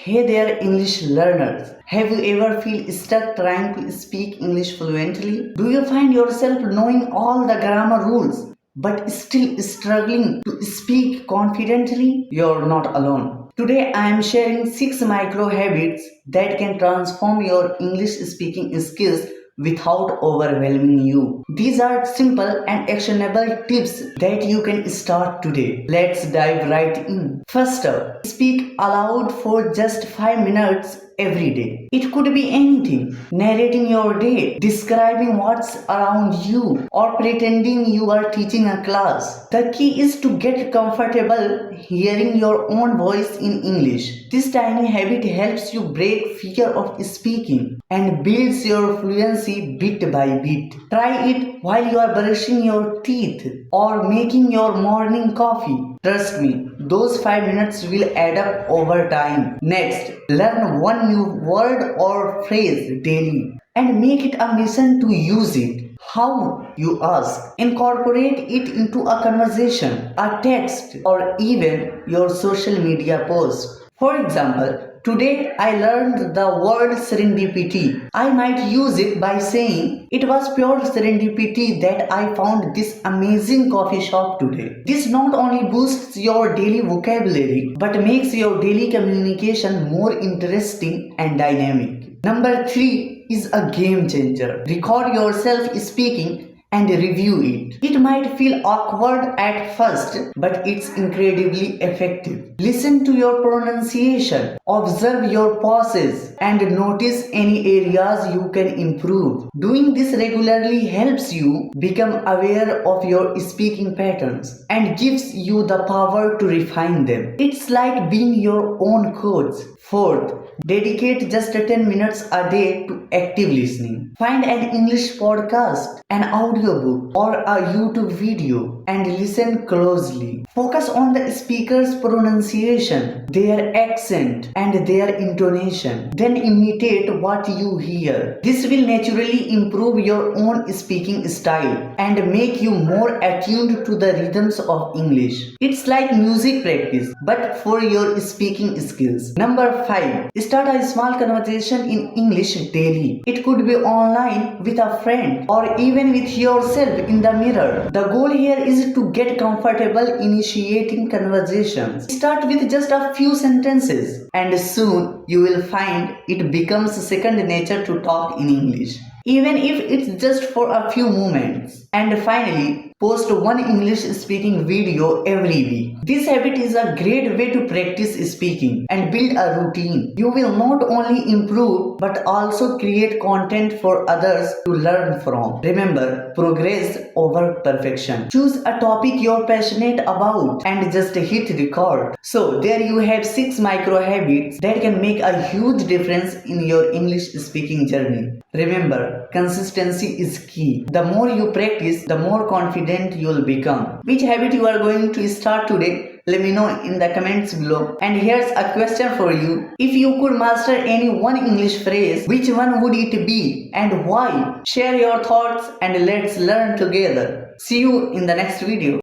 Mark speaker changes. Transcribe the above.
Speaker 1: Hey there, English learners. Have you ever feel stuck trying to speak English fluently? Do you find yourself knowing all the grammar rules but still struggling to speak confidently? You're not alone. Today I am sharing 6 micro habits that can transform your English speaking skills without overwhelming you. These are simple and actionable tips that you can start today. Let's dive right in. First up, speak aloud for just 5 minutes every day. It could be anything: narrating your day, describing what's around you, or pretending you are teaching a class. The key is to get comfortable hearing your own voice in English. This tiny habit helps you break fear of speaking and builds your fluency bit by bit. Try it while you are brushing your teeth or making your morning coffee. Trust me, those 5 minutes will add up over time. Next, learn one new word or phrase daily and make it a mission to use it. How, you ask? Incorporate it into a conversation, a text, or even your social media post. For example, today I learned the word serendipity. I might use it by saying, "It was pure serendipity that I found this amazing coffee shop today." This not only boosts your daily vocabulary but makes your daily communication more interesting and dynamic. Number 3 is a game changer. Record yourself speaking and review it. It might feel awkward at first, but it's incredibly effective. Listen to your pronunciation, observe your pauses, and notice any areas you can improve. Doing this regularly helps you become aware of your speaking patterns and gives you the power to refine them. It's like being your own coach. Fourth, dedicate just 10 minutes a day to active listening. Find an English podcast, an audiobook, or a YouTube video and listen closely. Focus on the speaker's pronunciation, their accent, and their intonation. Then imitate what you hear. This will naturally improve your own speaking style and make you more attuned to the rhythms of English. It's like music practice, but for your speaking skills. Number 5. Start a small conversation in English daily. It could be online with a friend or even with yourself in the mirror. The goal here is to get comfortable initiating conversations. Start with just a few sentences and soon you will find it becomes second nature to talk in English, even if it's just for a few moments. And finally, post one English speaking video every week. This habit is a great way to practice speaking and build a routine. You will not only improve but also create content for others to learn from. Remember, progress over perfection. Choose a topic you're passionate about and just hit record. So there you have 6 micro habits that can make a huge difference in your English speaking journey. Remember, consistency is key. The more you practice, the more confident you'll become. Which habit you are going to start today? Let me know in the comments below. And here's a question for you. If you could master any one English phrase, which one would it be and why? Share your thoughts and let's learn together. See you in the next video.